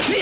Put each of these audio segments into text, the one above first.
Hey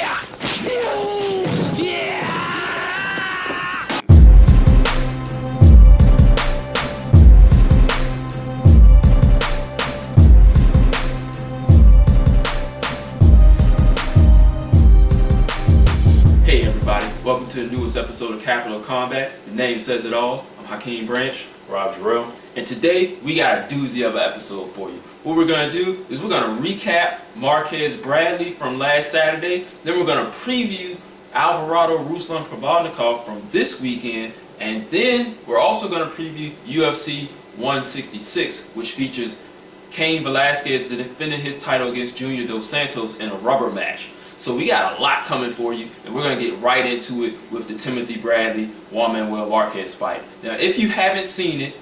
everybody, welcome to the newest episode of Capital of Combat. The name says it all. I'm Cain Branch. Rob Jarrell. And today we got a doozy of an episode for you. What we're going to do is we're going to recap Marquez Bradley from last Saturday. Then we're going to preview Alvarado-Ruslan Provodnikov from this weekend. And then we're also going to preview UFC 166, which features Cain Velasquez defending his title against Junior dos Santos in a rubber match. So we got a lot coming for you, and we're going to get right into it with the Timothy Bradley Juan Manuel Marquez fight. Now, if you haven't seen it,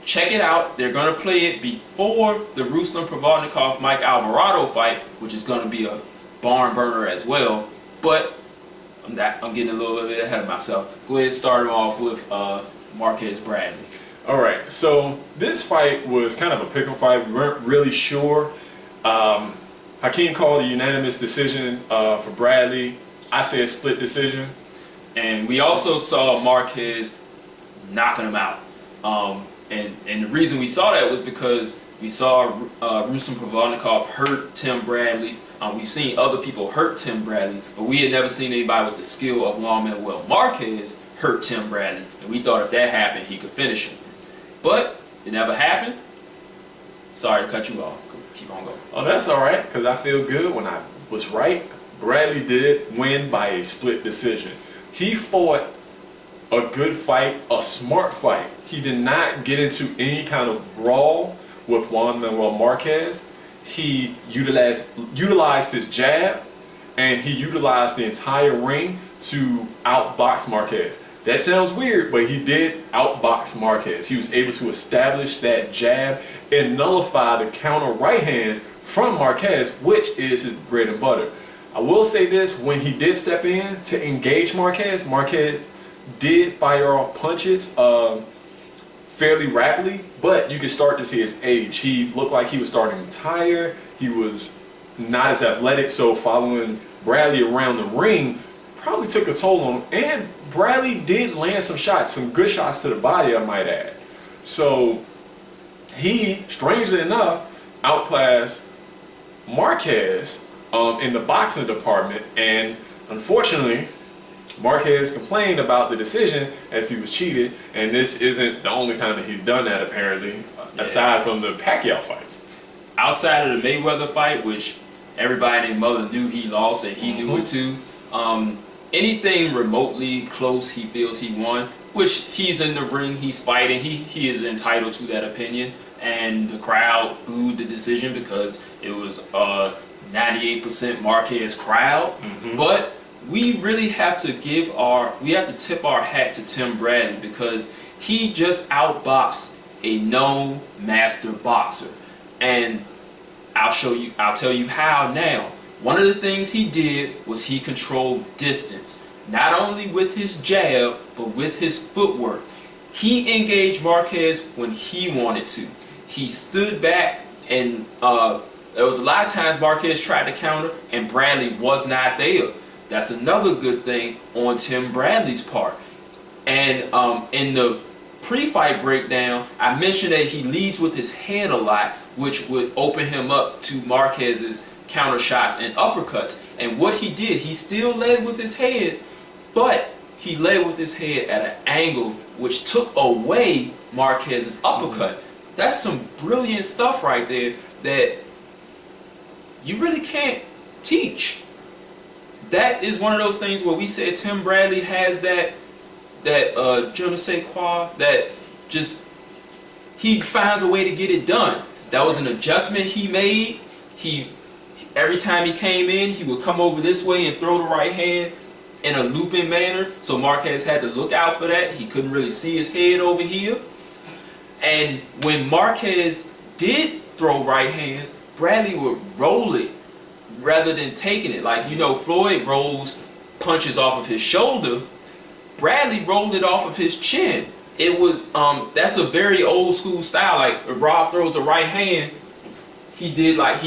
check it out. They're going to play it before the Ruslan-Provodnikov Mike Alvarado fight, which is going to be a barn burner as well. But I'm getting a little bit ahead of myself. Go ahead and start them off with Marquez Bradley. All right, so this fight was kind of a pick'em fight. We weren't really sure. Hakeem called a unanimous decision for Bradley. I say a split decision. And we also saw Marquez knocking him out. And the reason we saw that was because we saw Ruslan-Provodnikov hurt Tim Bradley. We've seen other people hurt Tim Bradley, but we had never seen anybody with the skill of Juan Manuel Marquez hurt Tim Bradley. And we thought if that happened, he could finish him. But it never happened. Sorry to cut you off. Keep on going. Oh, that's all right, because I feel good when I was right. Bradley did win by a split decision. He fought a good fight, a smart fight. He did not get into any kind of brawl with Juan Manuel Marquez. He utilized his jab, and he utilized the entire ring to outbox Marquez. That sounds weird, but he did outbox Marquez. He was able to establish that jab and nullify the counter right hand from Marquez, which is his bread and butter. I will say this, when he did step in to engage Marquez, Marquez did fire off punches fairly rapidly, but you could start to see his age. He looked like he was starting to tire. He was not as athletic, so following Bradley around the ring probably took a toll on him. And Bradley did land some shots, some good shots to the body, I might add. So he, strangely enough, outclassed Marquez in the boxing department, and unfortunately Marquez complained about the decision as he was cheated, and this isn't the only time that he's done that apparently, aside from the Pacquiao fights. Outside of the Mayweather fight, which everybody and their mother knew he lost and he knew it too, anything remotely close he feels he won, which he's in the ring, he's fighting, he is entitled to that opinion, and the crowd booed the decision because it was a 98% Marquez crowd. But we really have to tip our hat to Tim Bradley because he just outboxed a known master boxer. And I'll tell you how now. One of the things he did was he controlled distance, not only with his jab, but with his footwork. He engaged Marquez when he wanted to. He stood back, and there was a lot of times Marquez tried to counter, and Bradley was not there. That's another good thing on Tim Bradley's part. And in the pre-fight breakdown, I mentioned that he leads with his head a lot, which would open him up to Marquez's counter shots and uppercuts. And what he did, he still led with his head, but he led with his head at an angle which took away Marquez's uppercut. That's some brilliant stuff right there that you really can't teach. That is one of those things where we said Tim Bradley has that je ne sais quoi, that just he finds a way to get it done. That was an adjustment he made. Every time he came in, he would come over this way and throw the right hand in a looping manner. So Marquez had to look out for that. He couldn't really see his head over here. And when Marquez did throw right hands, Bradley would roll it rather than taking it. Like, you know, Floyd rolls punches off of his shoulder. Bradley rolled it off of his chin. It was, that's a very old school style. Like, if Rob throws the right hand, he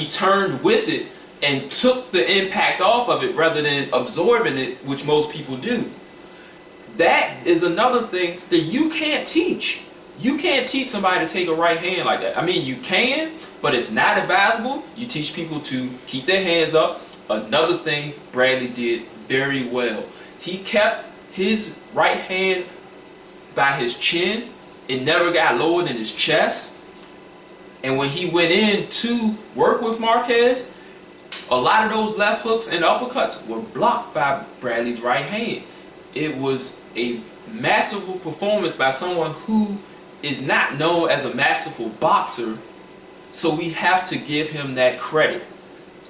turned with it and took the impact off of it rather than absorbing it, which most people do. That is another thing that you can't teach. You can't teach somebody to take a right hand like that. I mean, you can, but it's not advisable. You teach people to keep their hands up. Another thing Bradley did very well. He kept his right hand by his chin. It never got lower than his chest. And when he went in to work with Marquez, a lot of those left hooks and uppercuts were blocked by Bradley's right hand. It was a masterful performance by someone who is not known as a masterful boxer, so we have to give him that credit.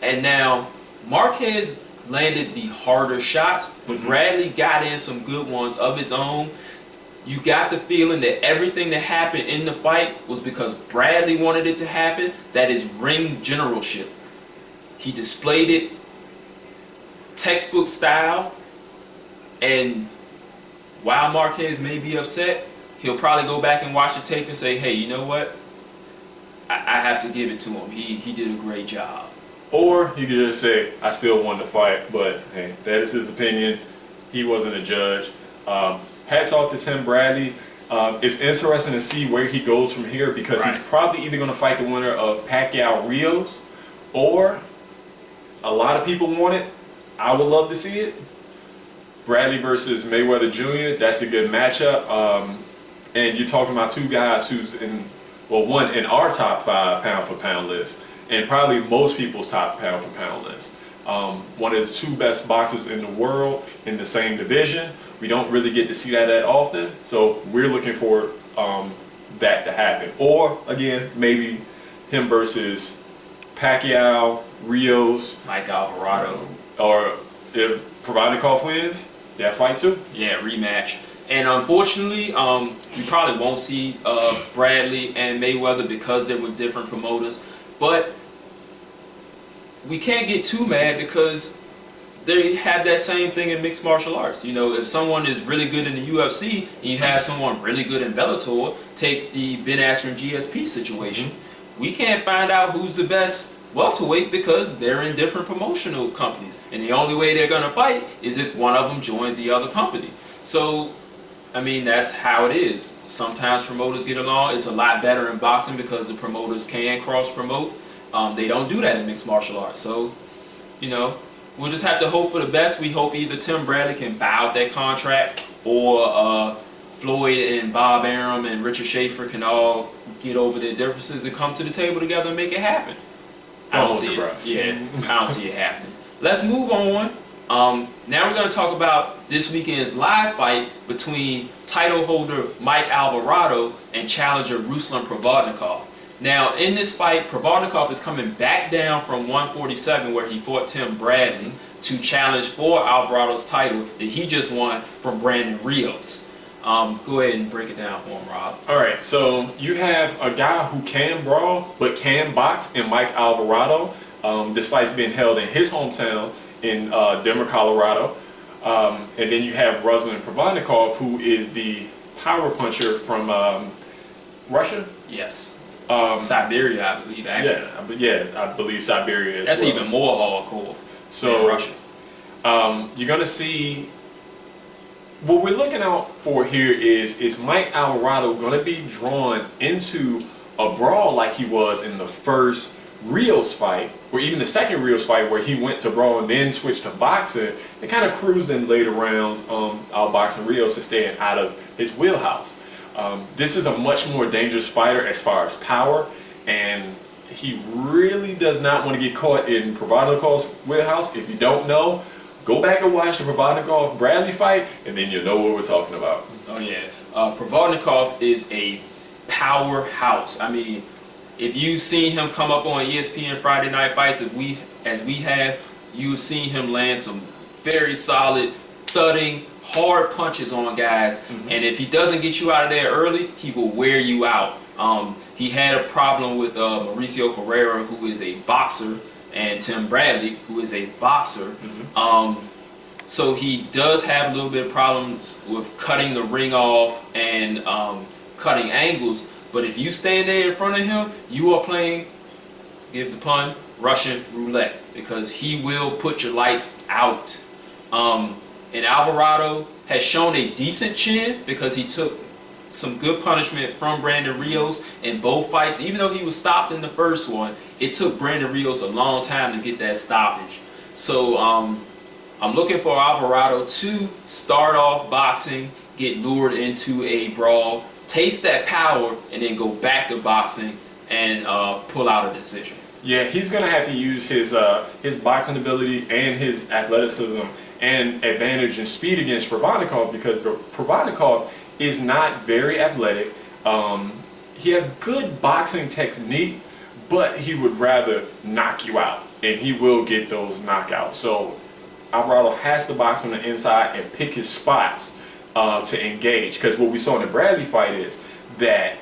And now Marquez landed the harder shots, but Bradley got in some good ones of his own. You got the feeling that everything that happened in the fight was because Bradley wanted it to happen. That is ring generalship. He displayed it textbook style, and while Marquez may be upset, he'll probably go back and watch the tape and say, hey, you know what? I have to give it to him. He did a great job. Or he could just say, I still won the fight, but hey, that is his opinion. He wasn't a judge. Hats off to Tim Bradley. It's interesting to see where he goes from here, because he's probably either going to fight the winner of Pacquiao-Rios, or a lot of people want it. I would love to see it. Bradley versus Mayweather Jr. That's a good matchup. And you're talking about two guys who's in, well, one in our top 5 pound for pound list, and probably most people's top pound for pound list. One of the 2 best boxers in the world in the same division. We don't really get to see that often, so we're looking for that to happen. Or again, maybe him versus Pacquiao, Rios, Mike Alvarado, or if Provodnikov wins, that fight too. Yeah, rematch. And unfortunately, we probably won't see Bradley and Mayweather because they were different promoters. But we can't get too mad because they have that same thing in mixed martial arts. You know, if someone is really good in the UFC and you have someone really good in Bellator, take the Ben Askren GSP situation. We can't find out who's the best welterweight because they're in different promotional companies. And the only way they're going to fight is if one of them joins the other company. So, I mean, that's how it is. Sometimes promoters get along. It's a lot better in boxing because the promoters can cross-promote. They don't do that in mixed martial arts. So, you know, we'll just have to hope for the best. We hope either Tim Bradley can buy out that contract, or Floyd and Bob Arum and Richard Schaefer can all get over their differences and come to the table together and make it happen. I don't see it. Yeah, I don't see it happening. Let's move on. Now we're going to talk about this weekend's live fight between title holder Mike Alvarado and challenger Ruslan-Provodnikov. Now, in this fight, Provodnikov is coming back down from 147, where he fought Tim Bradley, to challenge for Alvarado's title that he just won from Brandon Rios. Go ahead and break it down for him, Rob. All right, so you have a guy who can brawl but can box in Mike Alvarado. This fight's being held in his hometown in Denver, Colorado. And then you have Ruslan-Provodnikov, who is the power puncher from Russia? Yes. Siberia, I believe, actually. Yeah, I believe Siberia That's well. Even more hardcore than Russia. You're going to see, what we're looking out for here is Mike Alvarado going to be drawn into a brawl like he was in the first Rios fight, or even the second Rios fight where he went to brawl and then switched to boxing and kind of cruised in later rounds, outboxing Rios and staying out of his wheelhouse. This is a much more dangerous fighter as far as power, and he really does not want to get caught in Provodnikov's wheelhouse. If you don't know, go back and watch the Provodnikov-Bradley fight, and then you'll know what we're talking about. Oh yeah, Provodnikov is a powerhouse. I mean, if you've seen him come up on ESPN Friday Night Fights, as we have, you've seen him land some very solid, thudding, hard punches on guys, and if he doesn't get you out of there early, he will wear you out. He had a problem with Mauricio Herrera, who is a boxer, and Tim Bradley, who is a boxer. So he does have a little bit of problems with cutting the ring off and cutting angles, but if you stand there in front of him, you are playing, give the pun, Russian roulette, because he will put your lights out. And Alvarado has shown a decent chin because he took some good punishment from Brandon Rios in both fights. Even though he was stopped in the first one, it took Brandon Rios a long time to get that stoppage. So I'm looking for Alvarado to start off boxing, get lured into a brawl, taste that power, and then go back to boxing and pull out a decision. Yeah, he's going to have to use his boxing ability and his athleticism and advantage and speed against Provodnikov, because Provodnikov is not very athletic. He has good boxing technique, but he would rather knock you out, and he will get those knockouts. So Alvarado has to box from the inside and pick his spots to engage, because what we saw in the Bradley fight is that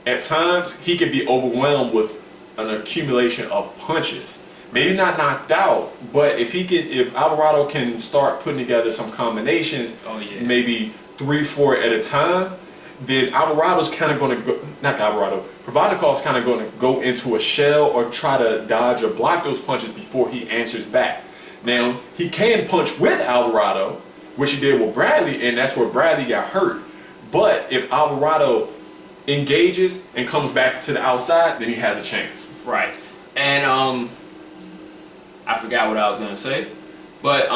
at times he could be overwhelmed with an accumulation of punches. Maybe not knocked out, but if Alvarado can start putting together some combinations, maybe 3-4 at a time, then Alvarado's kind of going to go, not Alvarado, Provodnikov's kind of going to go into a shell or try to dodge or block those punches before he answers back. Now, he can punch with Alvarado, which he did with Bradley, and that's where Bradley got hurt. But if Alvarado engages and comes back to the outside, then he has a chance. Right. And I forgot what I was going to say, but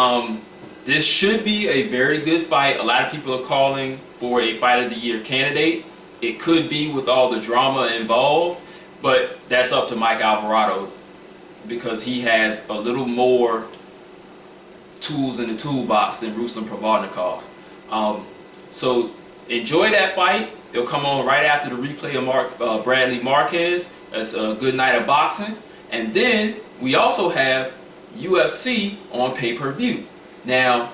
this should be a very good fight. A lot of people are calling for a Fight of the Year candidate. It could be with all the drama involved, but that's up to Mike Alvarado, because he has a little more tools in the toolbox than Ruslan-Provodnikov. So enjoy that fight. It'll come on right after the replay of Bradley-Marquez. That's a good night of boxing. And then we also have UFC on pay-per-view. Now,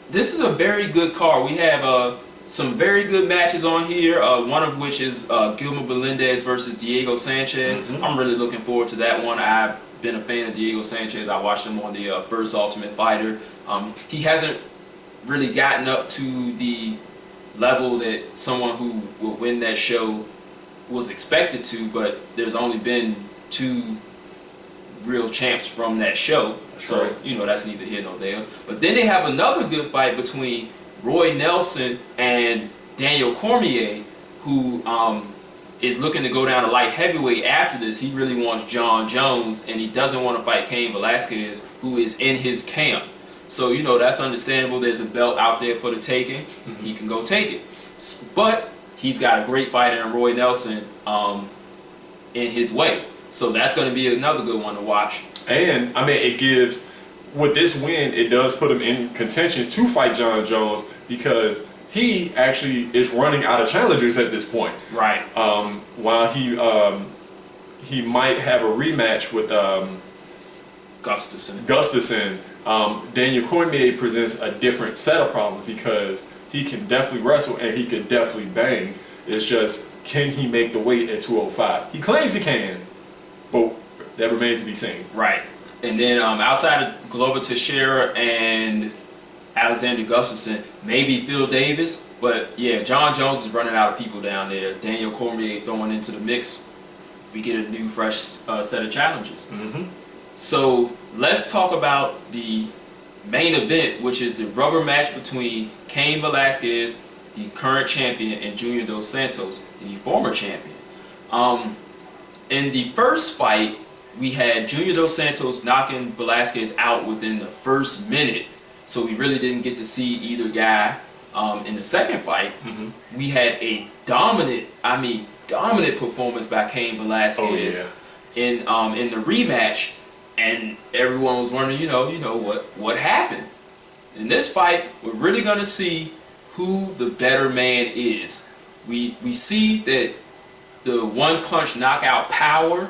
this is a very good card. We have some very good matches on here, one of which is Gilmer Melendez versus Diego Sanchez. I'm really looking forward to that one. I've been a fan of Diego Sanchez. I watched him on the first Ultimate Fighter. He hasn't really gotten up to the level that someone who will win that show was expected to, but there's only been 2 real champs from that show. So, right. You know, that's neither here nor there. But then they have another good fight between Roy Nelson and Daniel Cormier, who is looking to go down to light heavyweight after this. He really wants John Jones, and he doesn't want to fight Cain Velasquez, who is in his camp. So, you know, that's understandable. There's a belt out there for the taking. He can go take it. But he's got a great fighter in Roy Nelson in his way. So that's going to be another good one to watch. And, I mean, it gives, with this win, it does put him in contention to fight John Jones, because he actually is running out of challengers at this point. Right. While he might have a rematch with Gustafsson, Daniel Cormier presents a different set of problems, because he can definitely wrestle and he can definitely bang. It's just, can he make the weight at 205? He claims he can, but that remains to be seen. Right. And then outside of Glover Teixeira and Alexander Gustafsson, maybe Phil Davis, but yeah, John Jones is running out of people down there. Daniel Cormier throwing into the mix. We get a new, fresh set of challenges. So let's talk about the main event, which is the rubber match between Cain Velasquez, the current champion, and Junior Dos Santos, the former champion. In the first fight, we had Junior Dos Santos knocking Velasquez out within the first minute, so we really didn't get to see either guy. In the second fight, we had a dominant performance by Cain Velasquez in the rematch, and everyone was wondering, you know what happened. In this fight, we're really gonna see who the better man is. We see that the one-punch knockout power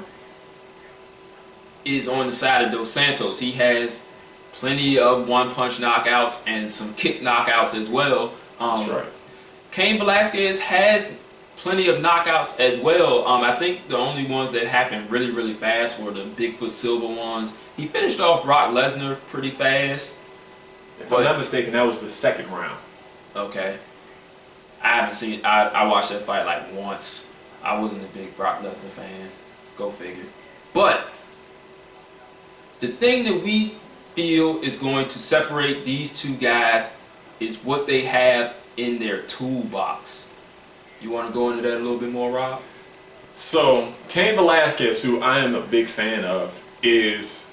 is on the side of Dos Santos. He has plenty of one-punch knockouts and some kick knockouts as well. That's right. Cain Velasquez has plenty of knockouts as well. I think the only ones that happened really, really fast were the Bigfoot Silva ones. He finished off Brock Lesnar pretty fast. If I'm not mistaken, that was the second round. Okay. I haven't seen, I watched that fight like once. I wasn't a big Brock Lesnar fan. Go figure. But the thing that we feel is going to separate these two guys is what they have in their toolbox. You want to go into that a little bit more, Rob? So, Cain Velasquez, who I am a big fan of, is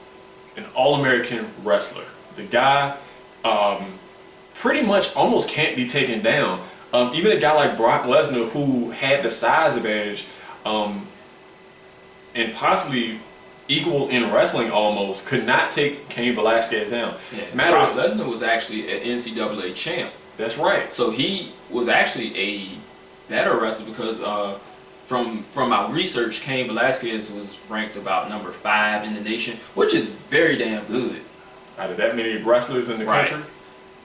an All-American wrestler. The guy pretty much almost can't be taken down. Even a guy like Brock Lesnar, who had the size advantage and possibly equal in wrestling almost, could not take Cain Velasquez down. Yeah, Brock Lesnar was actually an NCAA champ. That's right. So he was actually a better wrestler because from my research, Cain Velasquez was ranked about number 5 in the nation, which is very damn good. Out of that many wrestlers in the country?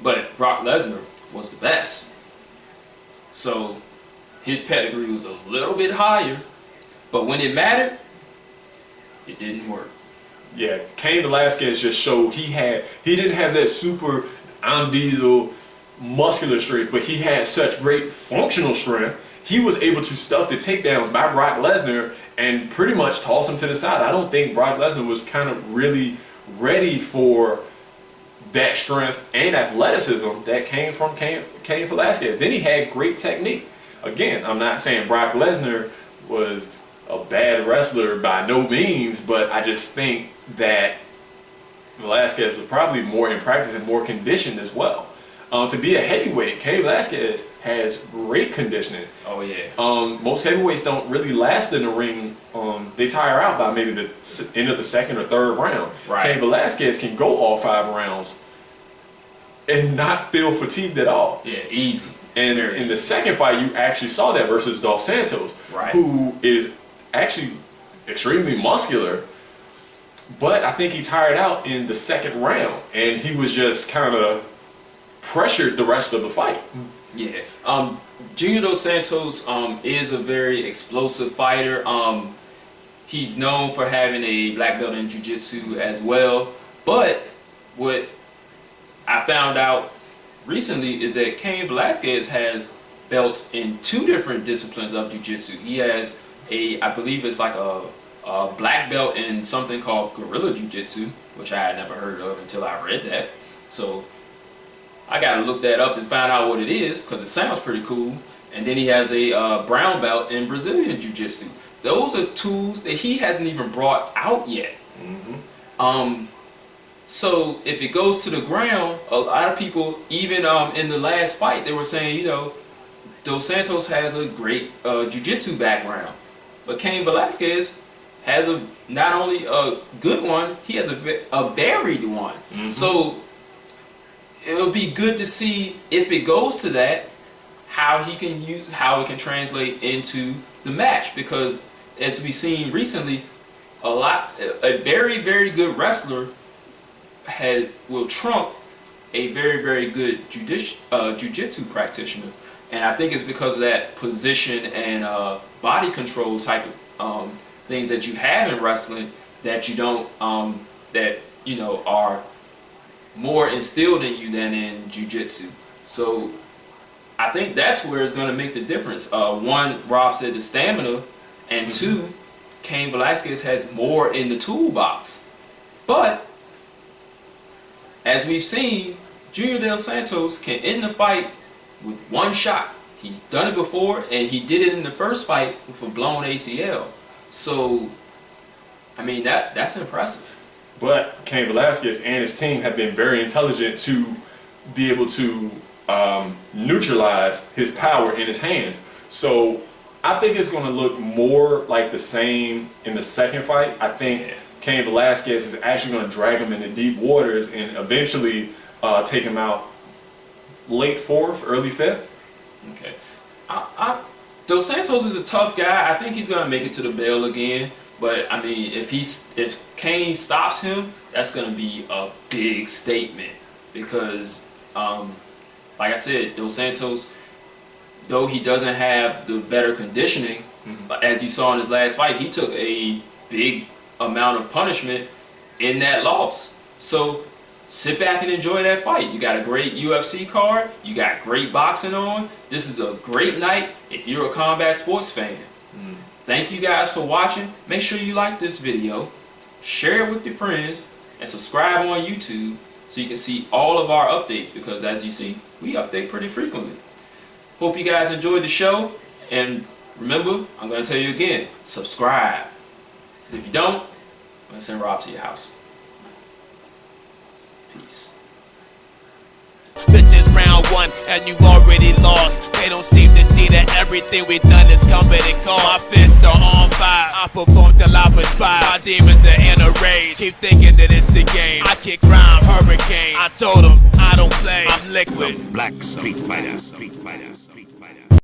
But Brock Lesnar was the best. So his pedigree was a little bit higher, but when it mattered, it didn't work. Yeah, Cain Velasquez just showed he didn't have that super I'm Diesel muscular strength, but he had such great functional strength. He was able to stuff the takedowns by Brock Lesnar and pretty much toss him to the side. I don't think Brock Lesnar was kind of really ready for that strength and athleticism that came from Cain Velasquez. Then he had great technique. Again, I'm not saying Brock Lesnar was a bad wrestler by no means, but I just think that Velasquez was probably more in practice and more conditioned as well. To be a heavyweight, Cain Velasquez has great conditioning. Oh yeah. Most heavyweights don't really last in the ring. They tire out by maybe the end of the second or third round. Right. Cain Velasquez can go all 5 rounds and not feel fatigued at all. Yeah, easy. And in the second fight, you actually saw that versus Dos Santos, right, who is actually extremely muscular. But I think he tired out in the second round, and he was just kind of pressured the rest of the fight. Yeah. Junior Dos Santos is a very explosive fighter. He's known for having a black belt in jiu-jitsu as well. But what I found out recently is that Cain Velasquez has belts in 2 different disciplines of jiu-jitsu. He has I believe it's like a black belt in something called guerrilla jiu-jitsu, which I had never heard of until I read that. So I gotta look that up and find out what it is, because it sounds pretty cool. And then he has a brown belt in Brazilian Jiu-Jitsu. Those are tools that he hasn't even brought out yet. Mm-hmm. So if it goes to the ground, a lot of people, even in the last fight, they were saying, you know, Dos Santos has a great Jiu-Jitsu background, but Cain Velasquez has not only a good one, he has a varied one. Mm-hmm. So it'll be good to see if it goes to that, how it can translate into the match, because as we've seen recently, a very, very good wrestler will trump a very, very good jiu-jitsu practitioner. And I think it's because of that position and body control type of things that you have in wrestling that you don't are more instilled in you than in jiu-jitsu. So I think that's where it's going to make the difference. One, Rob said the stamina, and 2, Cain Velasquez has more in the toolbox. But as we've seen, Junior Dos Santos can end the fight with 1 shot. He's done it before, and he did it in the first fight with a blown ACL. So, I mean, that's impressive. But Cain Velasquez and his team have been very intelligent to be able to neutralize his power in his hands. So I think it's going to look more like the same in the second fight. I think Cain Velasquez is actually going to drag him into deep waters and eventually take him out late 4th, early 5th. Okay. Dos Santos is a tough guy. I think he's going to make it to the bell again. But I mean, if Cain stops him, that's going to be a big statement, because, like I said, Dos Santos, though he doesn't have the better conditioning, as you saw in his last fight, he took a big amount of punishment in that loss. So sit back and enjoy that fight. You got a great UFC card. You got great boxing on. This is a great night if you're a combat sports fan. Thank you guys for watching. Make sure you like this video, share it with your friends, and subscribe on YouTube so you can see all of our updates, because as you see, we update pretty frequently. Hope you guys enjoyed the show, and remember, I'm going to tell you again, subscribe. Because if you don't, I'm going to send Rob to your house. Peace. This is round one, and you've already lost. They don't seem to see that everything we've done is coming and cost. My fists are on fire, I perform till I perspire. My demons are in a rage, keep thinking that it's a game. I kick crime, hurricane. I told them I don't play, I'm liquid. Black Street Fighter.